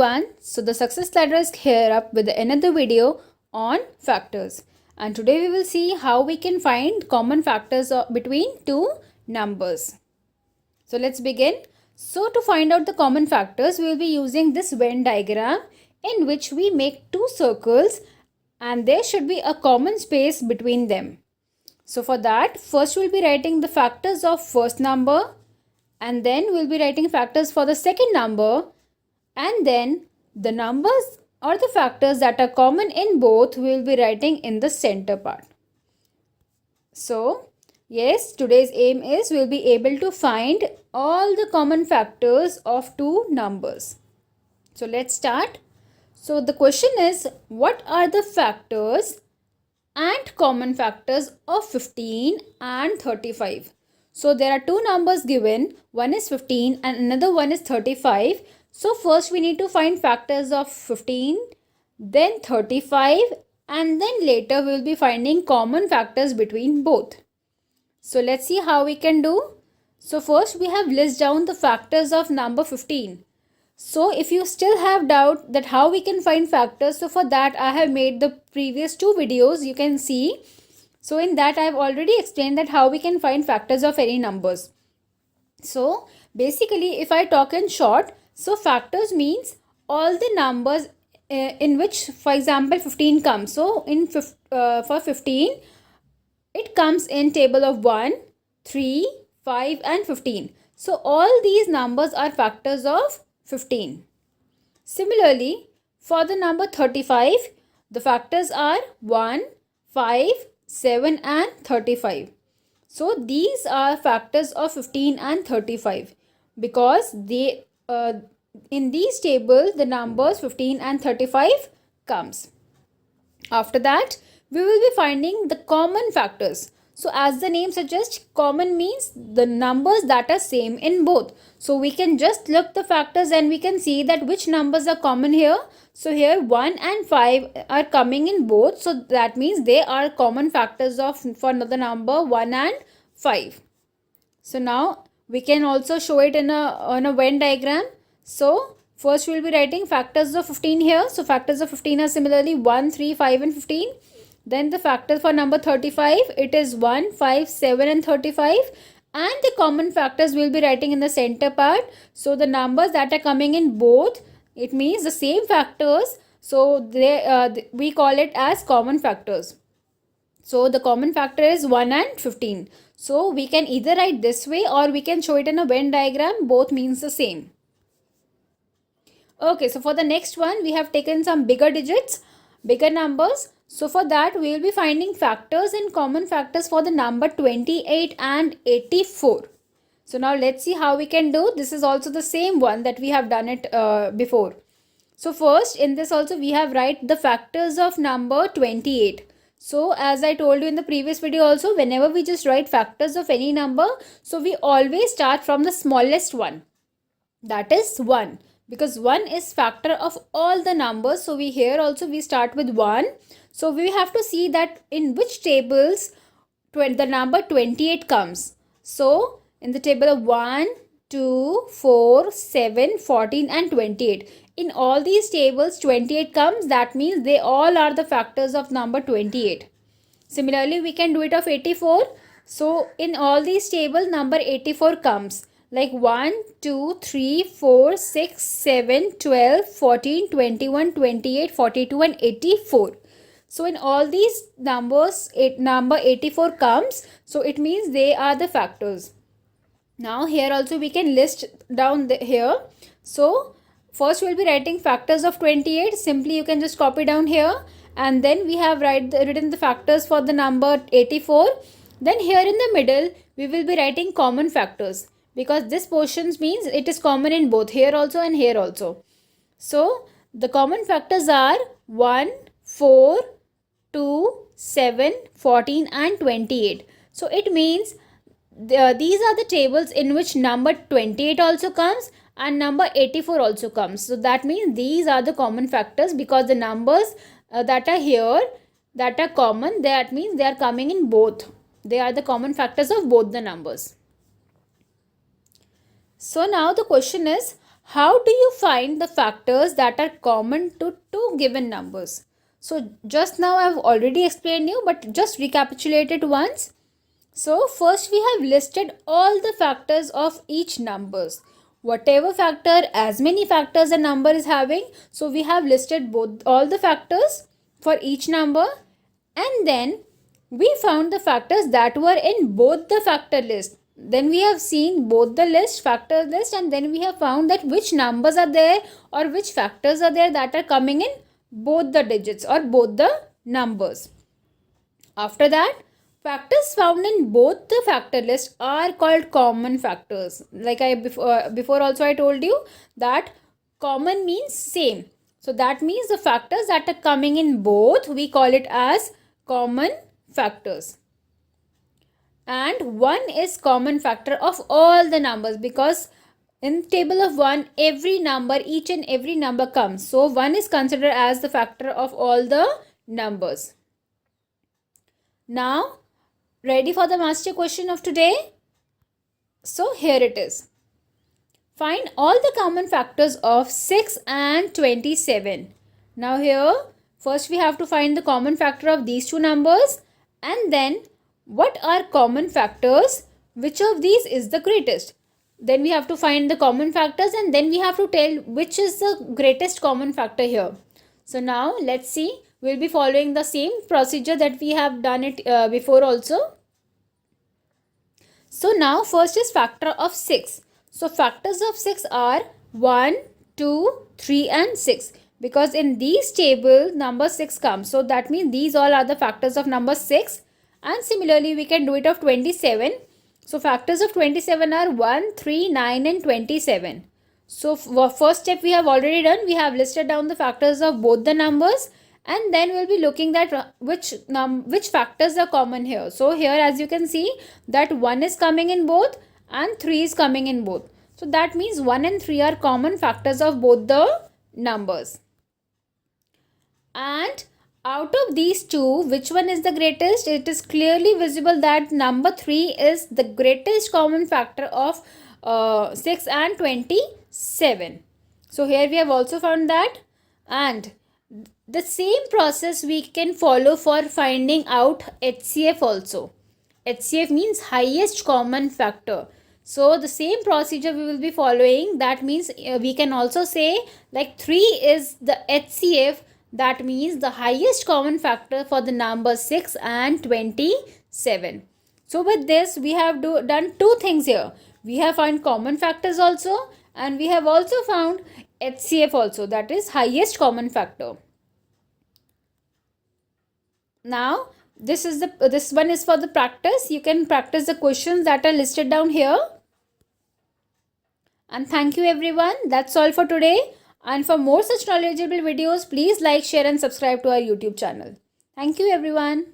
everyone. So the success ladder is here up with another video on factors. And today we will see how we can find common factors between two numbers. So let's begin. So to find out the common factors, we will be using this Venn diagram in which we make two circles and there should be a common space between them. So for that, first we'll be writing the factors of first number and then we'll be writing factors for the second number, and then the numbers or the factors that are common in both we'll be writing in the center part. So yes, today's aim is we'll be able to find all the common factors of two numbers. So let's start. So the question is, what are the factors and common factors of 15 and 35? So there are two numbers given, one is 15 and another one is 35. So first we need to find factors of 15, then 35, and then later we will be finding common factors between both. So let's see how we can do. So first we have list down the factors of number 15. So if you still have doubt that how we can find factors, so for that I have made the previous two videos, you can see. So in that I have already explained that how we can find factors of any numbers. So basically if I talk in short, so factors means all the numbers in which, for example, 15 comes. So for 15, it comes in table of 1, 3, 5 and 15. So all these numbers are factors of 15. Similarly, for the number 35, the factors are 1, 5, 7 and 35. So these are factors of 15 and 35 because they in these tables the numbers 15 and 35 comes. After that, we will be finding the common factors. So as the name suggests, common means the numbers that are same in both. So we can just look the factors and we can see that which numbers are common here. So here 1 and 5 are coming in both. So that means they are common factors of for the number 1 and 5. So now we can also show it on a Venn diagram. So first we will be writing factors of 15 here. So factors of 15 are similarly 1, 3, 5 and 15. Then the factor for number 35, it is 1, 5, 7 and 35. And the common factors we will be writing in the center part. So the numbers that are coming in both, it means the same factors. So we call it as common factors. So the common factor is 1 and 15. So we can either write this way or we can show it in a Venn diagram. Both means the same. Okay, so for the next one, we have taken some bigger digits, bigger numbers. So for that, we will be finding factors and common factors for the number 28 and 84. So now let's see how we can do. This is also the same one that we have done it before. So first in this also we have write the factors of number 28. So as I told you in the previous video also, whenever we just write factors of any number, so we always start from the smallest one. That is 1. Because 1 is factor of all the numbers. So here also we start with 1. So we have to see that in which tables the number 28 comes. So in the table of 1, 2, 4, 7, 14 and 28. In all these tables 28 comes. That means they all are the factors of number 28. Similarly, we can do it of 84. So in all these tables number 84 comes. Like 1, 2, 3, 4, 6, 7, 12, 14, 21, 28, 42 and 84. So in all these numbers, number 84 comes. So it means they are the factors. Now here also we can list down here. So first we will be writing factors of 28. Simply you can just copy down here. And then we have written the factors for the number 84. Then here in the middle, we will be writing common factors. Because this portion means it is common in both here also and here also. So the common factors are 1, 4, 2, 7, 14 and 28. So it means these are the tables in which number 28 also comes and number 84 also comes. So that means these are the common factors because the numbers that are here that are common, that means they are coming in both. They are the common factors of both the numbers. So now the question is, how do you find the factors that are common to two given numbers? So just now I've already explained you, but just recapitulate it once. So first we have listed all the factors of each numbers. Whatever factor, as many factors a number is having, so we have listed both all the factors for each number, and then we found the factors that were in both the factor list. Then we have seen both the list, factor list, and then we have found that which numbers are there or which factors are there that are coming in both the digits or both the numbers. After that, factors found in both the factor list are called common factors. Like I before also I told you that common means same. So that means the factors that are coming in both, we call it as common factors. And 1 is common factor of all the numbers, because in table of 1 every number, each and every number comes. So 1 is considered as the factor of all the numbers. Now, ready for the master question of today? So here it is. Find all the common factors of 6 and 27. Now here, first we have to find the common factor of these two numbers, and then what are common factors? Which of these is the greatest? Then we have to find the common factors, and then we have to tell which is the greatest common factor here. So now let's see. We'll be following the same procedure that we have done it before also. So now first is factor of 6. So factors of 6 are 1, 2, 3 and 6. Because in these table number 6 comes. So that means these all are the factors of number 6. And similarly we can do it of 27. So factors of 27 are 1, 3, 9 and 27. So first step we have already done. We have listed down the factors of both the numbers, and then we'll be looking at which factors are common here. So here as you can see that 1 is coming in both and 3 is coming in both. So that means 1 and 3 are common factors of both the numbers. And out of these two, which one is the greatest? It is clearly visible that number 3 is the greatest common factor of 6 and 27. So here we have also found that. And the same process we can follow for finding out HCF also. HCF means highest common factor. So the same procedure we will be following. That means we can also say like 3 is the HCF. That means the highest common factor for the number 6 and 27. So with this we have done two things here. We have found common factors also, and we have also found HCF also, that is highest common factor. Now this one is for the practice. You can practice the questions that are listed down here. And thank you everyone. That's all for today. And for more such knowledgeable videos, please like, share and subscribe to our YouTube channel. Thank you everyone.